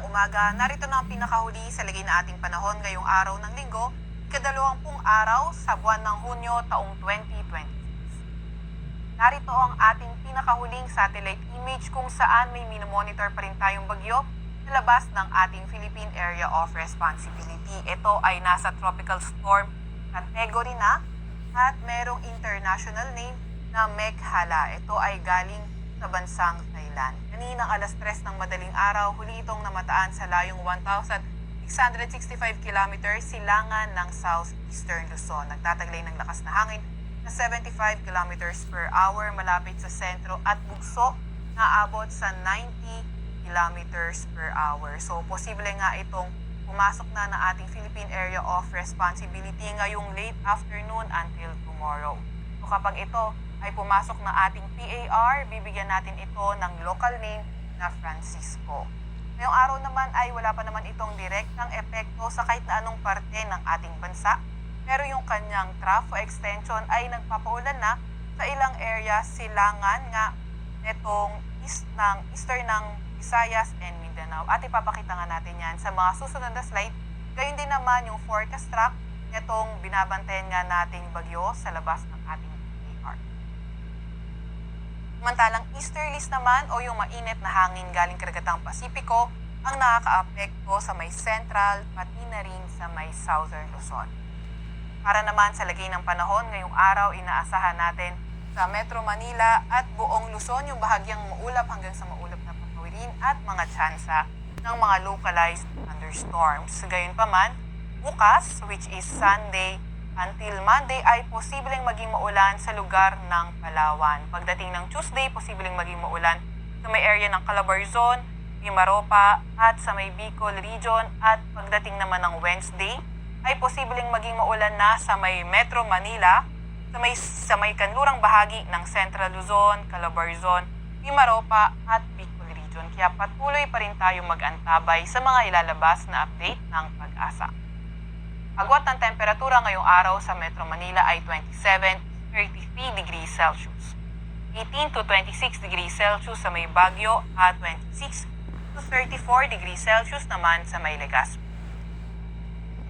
umaga, narito na ang pinakahuli sa lagay na ating panahon ngayong araw ng linggo, ikadalawampung araw sa buwan ng Hunyo taong 2020. Narito ang ating pinakahuling satellite image kung saan may minomonitor pa rin tayong bagyo sa labas ng ating Philippine Area of Responsibility. Ito ay nasa tropical storm category na at merong international name na Mekhala. Ito ay galing sa bansang Thailand. Kaninang alas 3 ng madaling araw, huli itong namataan sa layong 1,665 kilometers silangan ng southeastern Luzon. Nagtataglay ng lakas na hangin na 75 kilometers per hour malapit sa sentro at bugso na abot sa 90 kilometers per hour. So, posible nga itong pumasok na ng ating Philippine Area of Responsibility ngayong late afternoon until tomorrow. So, kapag ito ay pumasok ng ating PAR, bibigyan natin ito ng local name na Francisco. Ngayong araw naman ay wala pa naman itong direktang epekto sa kahit na anong parte ng ating bansa, pero yung kanyang trafo extension ay nagpapaulan na sa ilang area silangan nga netong eastern ng Visayas and Mindanao. At ipapakita nga natin yan sa mga susunod na slide. Gayun din naman yung forecast track netong binabantayan nga nating bagyo sa labas ng ating PAR. Samantalang easterlies naman o yung mainit na hangin galing karagatang Pasipiko ang nakakaapekto sa may central pati na rin sa may southern Luzon. Para naman sa lagay ng panahon ngayong araw, inaasahan natin sa Metro Manila at buong Luzon yung bahagyang maulap hanggang sa maulap na papawirin at mga tsansa ng mga localized thunderstorms. Gayunpaman, bukas, which is Sunday, until Monday ay posibleng maging maulan sa lugar ng Palawan. Pagdating ng Tuesday, posibleng maging maulan sa may area ng Calabarzon, Mimaropa at sa may Bicol region. At pagdating naman ng Wednesday, ay posibleng maging maulan na sa may Metro Manila, sa may kanlurang bahagi ng Central Luzon, Calabarzon, Mimaropa at Bicol region. Kaya patuloy pa rin tayo mag-antabay sa mga ilalabas na update ng Pag-asa. Agwat ng temperatura ngayong araw sa Metro Manila ay 27-33 degrees Celsius. 18 to 26 degrees Celsius sa may Baguio at 26 to 34 degrees Celsius naman sa may Legazpi.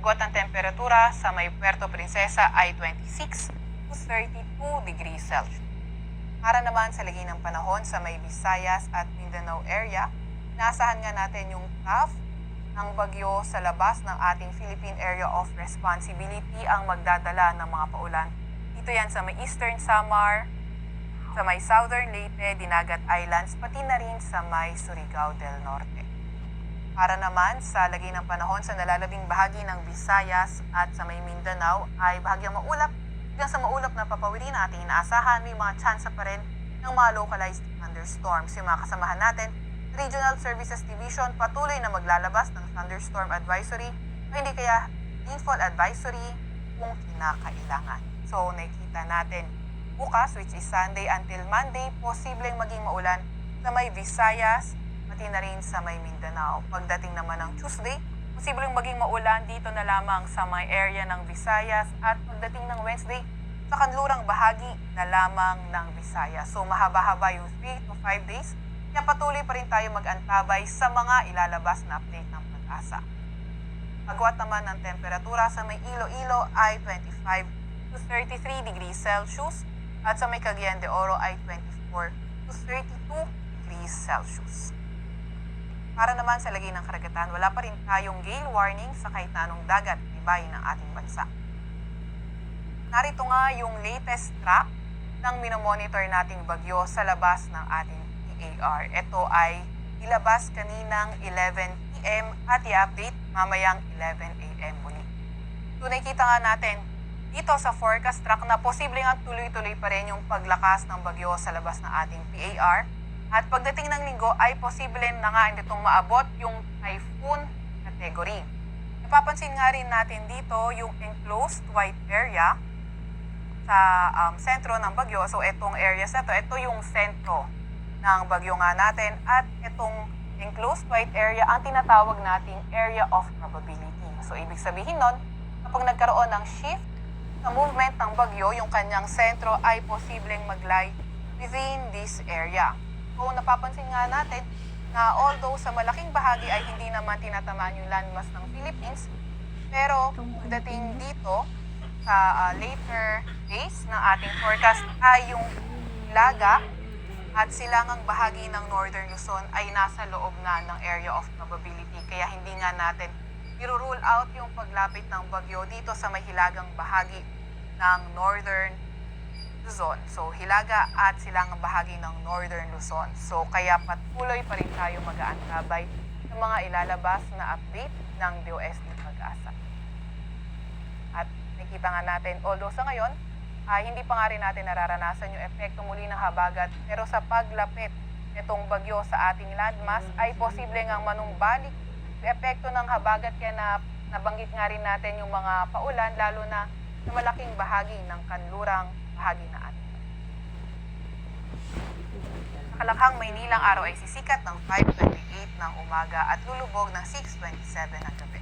Agwat ng temperatura sa may Puerto Princesa ay 26 to 32 degrees Celsius. Para naman sa lagay ng panahon sa may Visayas at Mindanao area, naasahan nga natin yung trough ng bagyo sa labas ng ating Philippine Area of Responsibility ang magdadala ng mga paulan. Dito yan sa may Eastern Samar, sa may Southern Leyte, Dinagat Islands, pati na rin sa may Surigao del Norte. Para naman sa lagay ng panahon sa nalalabing bahagi ng Visayas at sa may Mindanao ay bahagyang maulap. Hanggang sa maulap na papawirin na ating inaasahan, may mga tsansa pa rin ng mga localized thunderstorms. Yung mga kasamahan natin, Regional Services Division patuloy na maglalabas ng thunderstorm advisory o hindi kaya rainfall advisory kung kinakailangan. So, nakikita natin bukas, which is Sunday until Monday, posibleng maging maulan sa may Visayas, pati na rin sa may Mindanao. Pagdating naman ng Tuesday, posibleng maging maulan dito na lamang sa may area ng Visayas at pagdating ng Wednesday, sa kanlurang bahagi na lamang ng Visayas. So, mahaba-haba yung 3 to 5 days. Kaya patuloy pa rin tayo mag-antabay sa mga ilalabas na update ng Pag-asa. Agwat naman ng temperatura sa may Iloilo ay 25 to 33 degrees Celsius at sa may Cagayan de Oro ay 24 to 32 degrees Celsius. Para naman sa lagay ng karagatan, wala pa rin tayong gale warning sa kahit na anong dagat ibahin ng ating bansa. Narito nga yung latest track ng minomonitor nating bagyo sa labas ng ating PAR. Ito ay ilabas kaninang 11 p.m. at i-update mamayang 11 a.m. muli. So nakikita nga natin dito sa forecast track na posibleng at tuloy-tuloy pa rin yung paglakas ng bagyo sa labas ng ating PAR. At pagdating ng linggo ay posible na nga itong maabot yung typhoon category. Napapansin nga rin natin dito yung enclosed white area sa sentro ng bagyo. So itong areas na to, ito yung sentro ng bagyo nga natin at itong enclosed white area ang tinatawag nating area of probability. So ibig sabihin nun, kapag nagkaroon ng shift sa movement ng bagyo, yung kanyang sentro ay posibleng mag-lie within this area. So napapansin nga natin na although sa malaking bahagi ay hindi naman tinatamaan yung landmass ng Philippines, pero pagdating dito sa later days ng ating forecast ay yung Hilaga at silangang bahagi ng Northern Luzon ay nasa loob na ng area of probability. Kaya hindi nga natin i-rule out yung paglapit ng bagyo dito sa may hilagang bahagi ng Northern Luzon. So, Hilaga at silangang bahagi ng Northern Luzon. So, kaya patuloy pa rin tayo mag-aantabay sa mga ilalabas na update ng DOST Pag-asa. At nakita nga natin, although sa ngayon, hindi pa nga rin natin nararanasan yung epekto muli ng habagat, pero sa paglapit nitong bagyo sa ating landmass ay posible ngang manumbalik yung epekto ng habagat, kaya nabanggit nga rin natin yung mga paulan, lalo na sa malaking bahagi ng kanlurang bahagi na atin. Sa Kalakhang, Maynilang araw ay sisikat ng 5:28 ng umaga at lulubog ng 6:27 ng gabi.